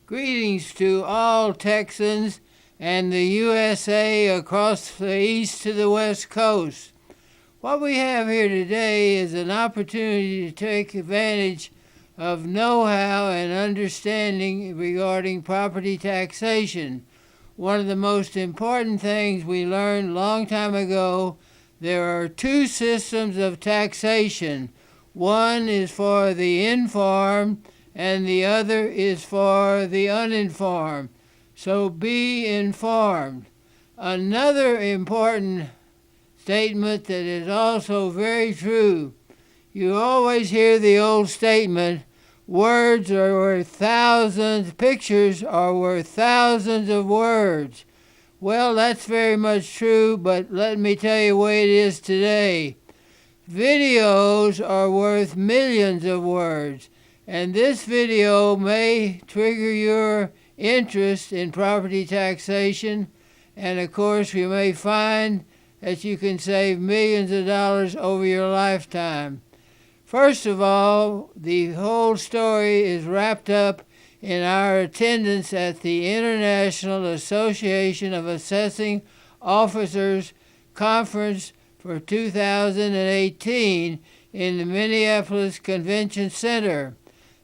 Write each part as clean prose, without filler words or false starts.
Greetings to all Texans and the USA across the east to the west coast. What we have here today is an opportunity to take advantage of know-how and understanding regarding property taxation. One of the most important things we learned a long time ago, there are two systems of taxation. One is for the informed and the other is for the uninformed. So be informed. Another important statement that is also very true. You always hear the old statement, words are worth thousands, pictures are worth thousands of words. Well, that's very much true, but let me tell you the way it is today. Videos are worth millions of words. And this video may trigger your interest in property taxation, and of course you may find that you can save millions of dollars over your lifetime. First of all, the whole story is wrapped up in our attendance at the International Association of Assessing Officers Conference for 2018 in the Minneapolis Convention Center.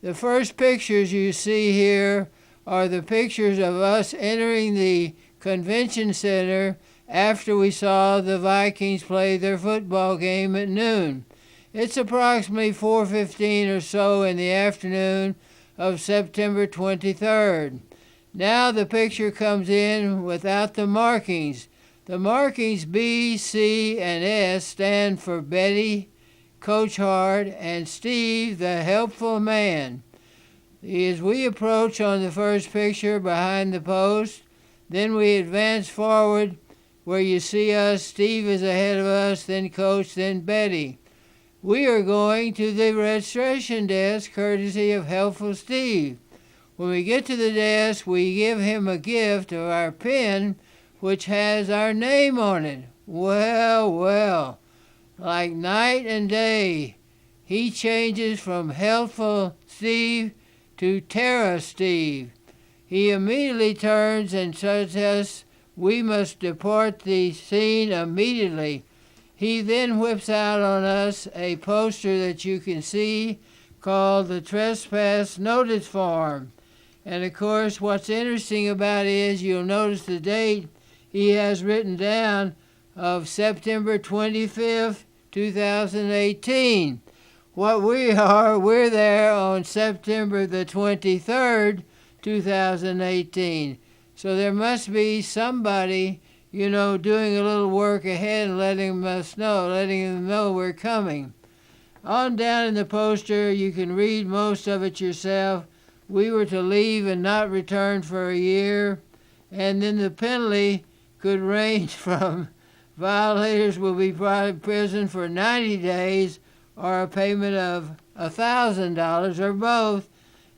The first pictures you see here are the pictures of us entering the convention center after we saw the Vikings play their football game at noon. It's approximately 4:15 or so in the afternoon of September 23rd. Now the picture comes in without the markings. The markings B, C, and S stand for Betty, Coach Hart, and Steve, the helpful man. As we approach on the first picture behind the post, then we advance forward where you see us. Steve is ahead of us, then Coach, then Betty. We are going to the registration desk courtesy of helpful Steve. When we get to the desk, we give him a gift of our pen which has our name on it. Well. Like night and day, he changes from helpful Steve to Terror Steve. He immediately turns and tells us we must depart the scene immediately. He then whips out on us a poster that you can see called the Trespass Notice Form. And of course, what's interesting about it is you'll notice the date he has written down of September 25th, 2018. What we're there on September the 23rd, 2018. So there must be somebody, doing a little work ahead and letting them know we're coming. On down in the poster, you can read most of it yourself. We were to leave and not return for a year, and then the penalty could range from violators will be brought in prison for 90 days or a payment of $1,000 or both.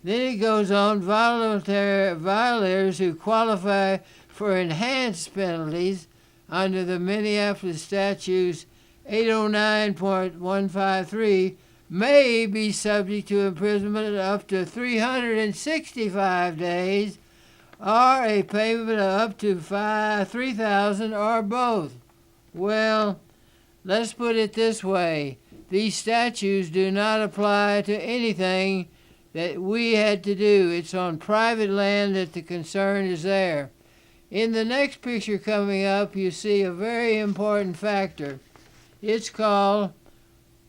Then it goes on, violators who qualify for enhanced penalties under the Minneapolis Statutes 809.153 may be subject to imprisonment up to 365 days or a payment of up to $3,000 or both. Well, let's put it this way. These statutes do not apply to anything that we had to do. It's on private land that the concern is there. In the next picture coming up, you see a very important factor. It's called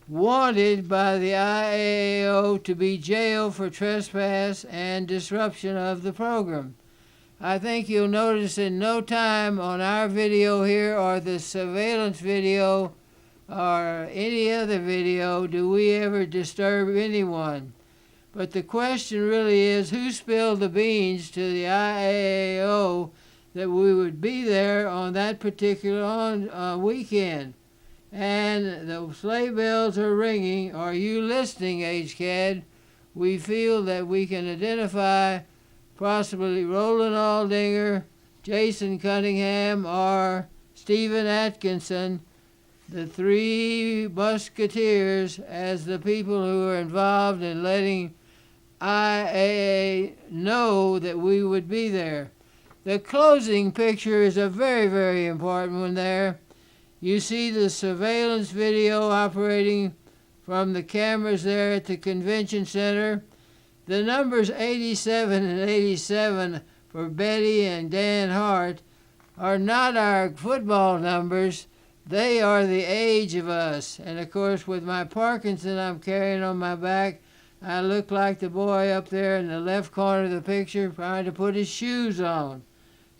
wanted by the IAAO to be jailed for trespass and disruption of the program. I think you'll notice in no time on our video here or the surveillance video or any other video do we ever disturb anyone. But the question really is, who spilled the beans to the IAAO that we would be there on that particular weekend? And the sleigh bells are ringing. Are you listening, HCAD? We feel that we can identify possibly Roland Aldinger, Jason Cunningham, or Stephen Atkinson, the three musketeers, as the people who are involved in letting IAAO know that we would be there. The closing picture is a very, very important one there. You see the surveillance video operating from the cameras there at the convention center. The numbers 87 and 87 for Betty and Dan Hart are not our football numbers. They are the age of us. And of course, with my Parkinson I'm carrying on my back, I look like the boy up there in the left corner of the picture trying to put his shoes on.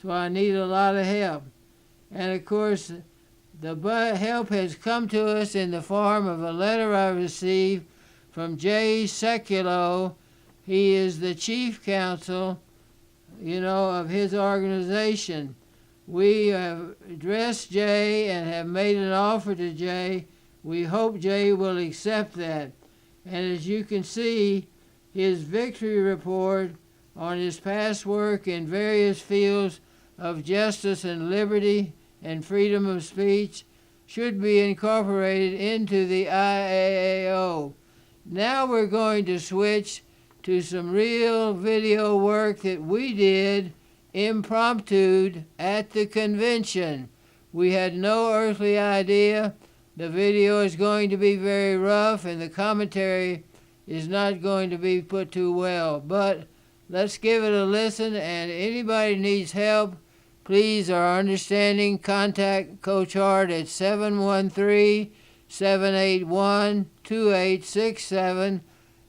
So I need a lot of help. And of course, the help has come to us in the form of a letter I received from JACINTO. He is the chief counsel, of his organization. We have addressed Jay and have made an offer to Jay. We hope Jay will accept that. And as you can see, his victory report on his past work in various fields of justice and liberty and freedom of speech should be incorporated into the IAAO. Now we're going to switch to some real video work that we did impromptu at the convention. We had no earthly idea. The video is going to be very rough and the commentary is not going to be put too well. But let's give it a listen, and anybody needs help, please, our understanding, contact Coach Hart at 713-781-2867.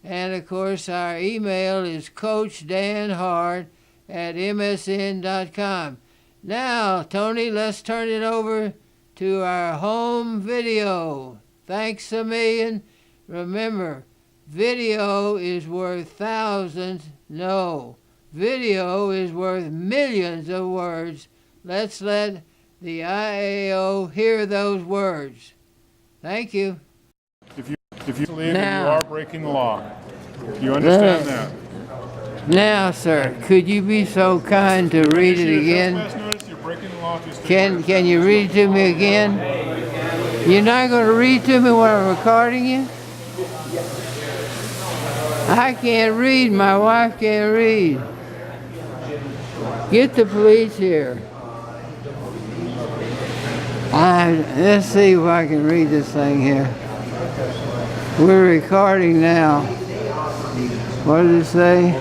And of course, our email is coachdanhart@msn.com. Now, Tony, let's turn it over to our home video. Thanks a million. Remember, video is worth thousands. No, video is worth millions of words. Let's let the IAAO hear those words. Thank you. If you believe that you are breaking the law, you understand that? Now, sir, could you be so kind to read it again? You're breaking the law. Can you read it to me again? You're not going to read to me while I'm recording you? I can't read. My wife can't read. Get the police here. Let's see if I can read this thing here. We're recording now. What did it say?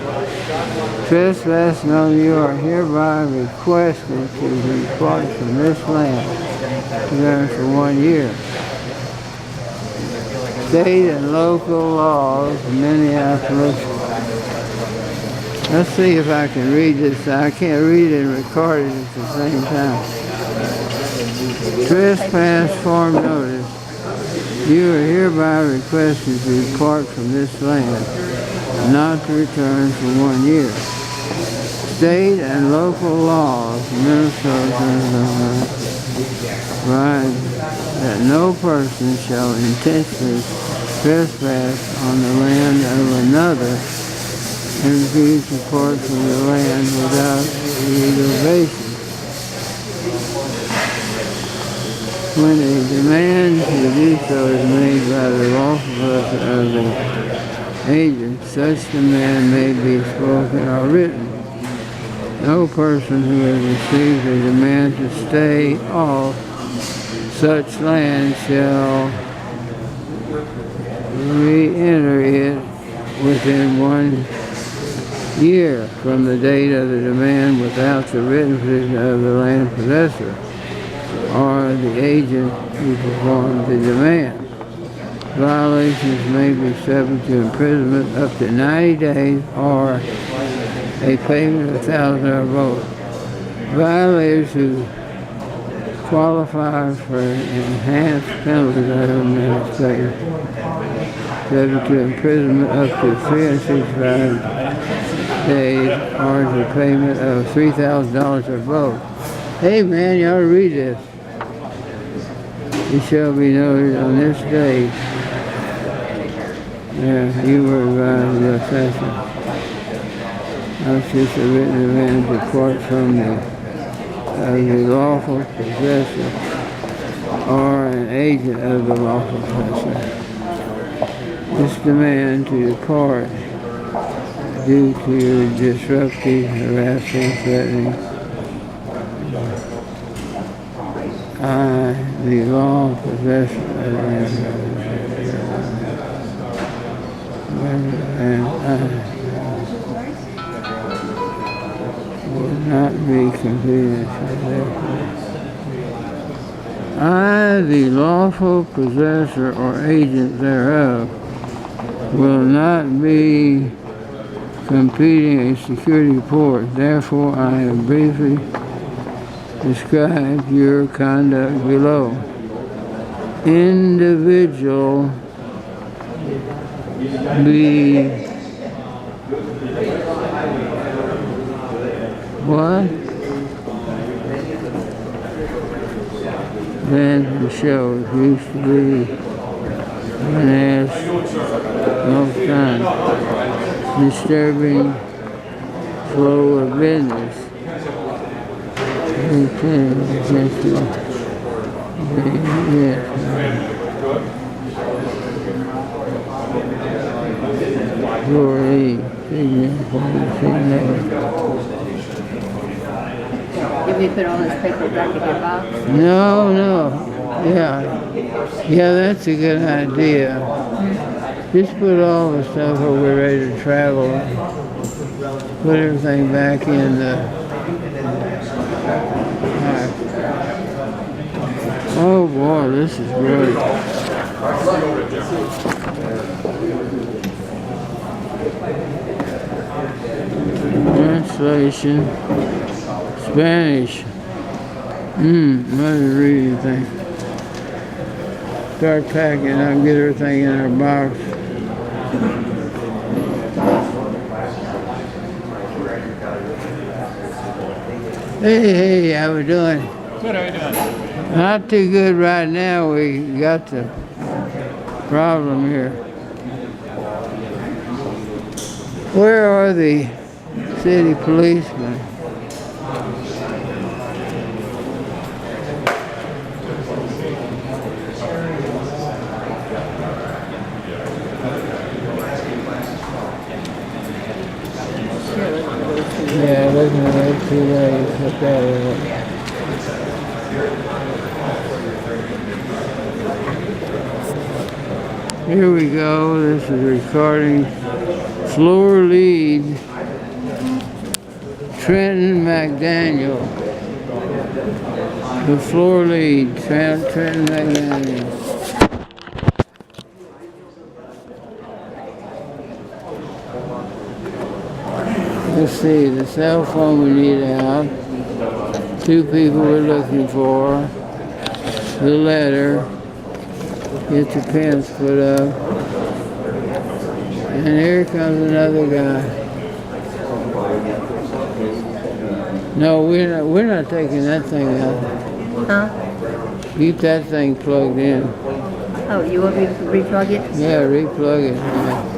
Trespassing on you are hereby requested to depart from this land for 1 year. State and local laws, Minneapolis. Let's see if I can read this. I can't read it and record it at the same time. Trespass form notice. You are hereby requested to depart from this land, not to return for 1 year. State and local laws, Minnesota, provide that no person shall intentionally trespass on the land of another and refuse to depart from the land without legal basis. When a demand to do so is made by the lawful person of the agent, such demand may be spoken or written. No person who has received a demand to stay off such land shall re-enter it within 1 year from the date of the demand without the written permission of the land possessor or the agent who performed the demand. Violations may be subject to imprisonment up to 90 days or a payment of $1,000 or both. Violators who qualify for enhanced penalties are administrated, subject to imprisonment up to 365 days or the payment of $3,000 or both. Hey man, you ought to read this. It shall be noted on this day you were advised of the session. Just a written demand to depart from the lawful possessor or an agent of the lawful possessor. This demand to depart due to your disruptive, harassing, threatening. I, the law possessor, and I will not be completed. I, the lawful possessor or agent thereof, will not be completing a security report. Therefore, I have briefly described your conduct below. Individual be what? Then the show used to be when asked most time disturbing flow of business. Did we put all this paper back in your box? No. Yeah, that's a good idea. Just put all the stuff when we're ready to travel. Put everything back in the... Oh boy, this is great. Translation. Spanish. Let me read anything. Start packing up and get everything in our box. Hey, how we doing? Good, how you doing? Not too good right now. We got the problem here. Where are the city policemen? Yeah, looking at those 2 days. Look at it. Here we go. This is recording. Floor lead. Trenton McDaniel. The floor lead. Trenton McDaniel. Let's see, the cell phone we need out, 2 people we're looking for, the letter, get the pins put up, and here comes another guy. No, we're not taking that thing out. Huh? Keep that thing plugged in. Oh, you want me to replug it? Yeah, replug it. Yeah.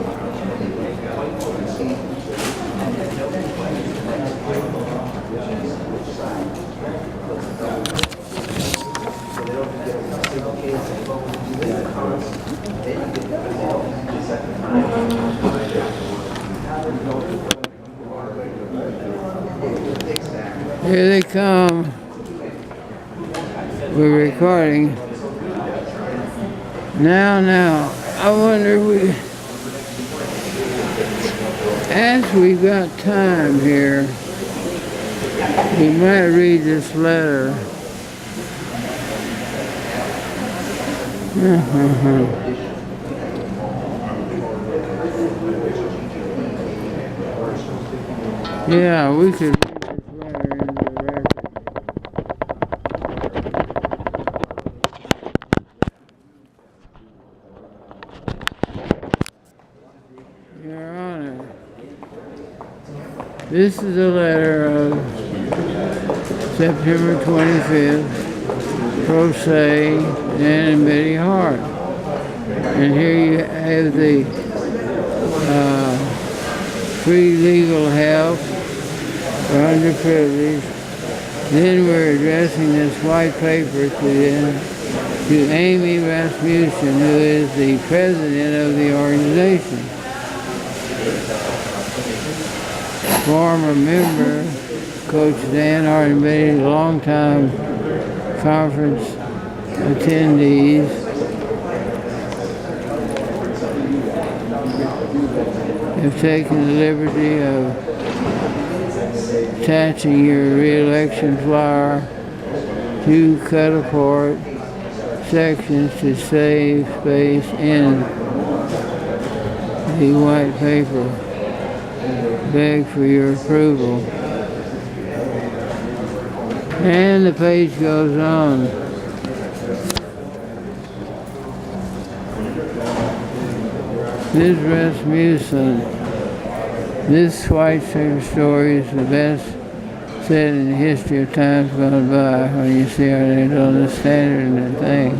Here they come. We're recording. Now, I wonder as we've got time here, we might read this letter. Yeah, we could read this letter into the record. Your Honor, this is a letter of September 25th, pro se, Dan and Betty Hart. And here you have the free legal help for underprivileged. Then we're addressing this white paper to Amy Rasmussen, who is the president of the organization. former member, Coach Dan Ardenberry, longtime conference attendees. Have taken the liberty of attaching your re-election flyer to cut apart sections to save space in the white paper. Beg for your approval. And the page goes on. Ms. Rasmussen, this White Paper story is the best said in the history of times gone by. When you see how they're on the standard and the thing.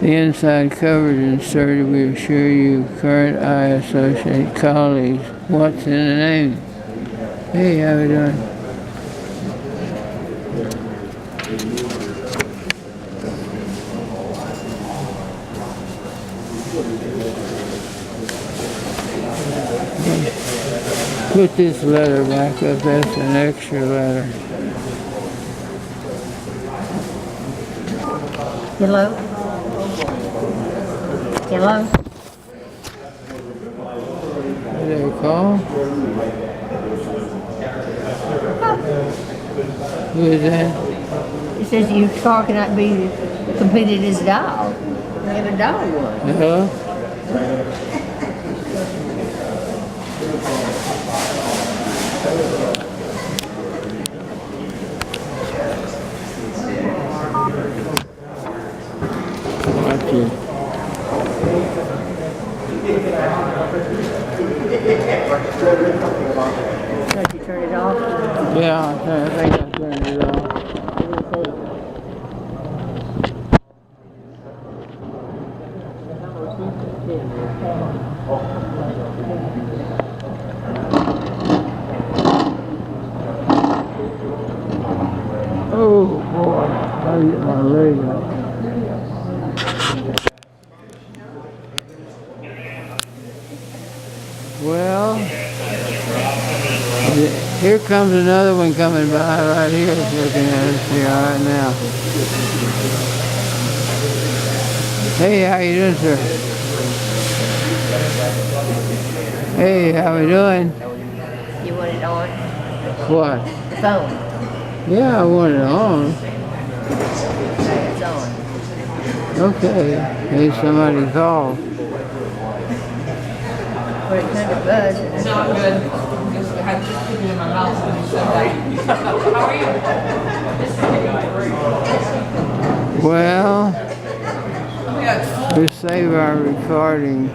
The inside cover is inserted. We assure you, current IAAO colleagues, what's in the name? Hey, how we doing? Put this letter back up. That's an extra letter. Hello? Hello? Is there a call? Who is that? It says your car cannot be completed as dog. And a dog was. Hello? Watch it. Don't you turn it off? Yeah, I think I turned it off. Oh boy, I get my leg up. Well, here comes another one coming by right here. It's looking at us here right now. Hey, how you doing, sir? Hey, how we doing? You want it on? What? The phone. Yeah, I want it on. It's on. Okay. Hey, somebody called. But it kind of buzz. It's not good. Just I had to put it in my mouth when you said that. How are you? Well, We got we save our recording.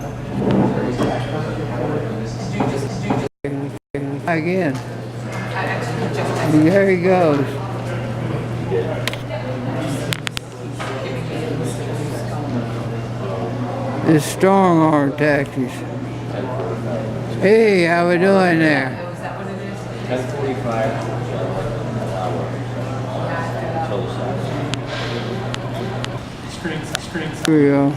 Again. There he goes. It's strong arm tactics. Hey, how we doing there? Is that what it is? 10:45. Here we go.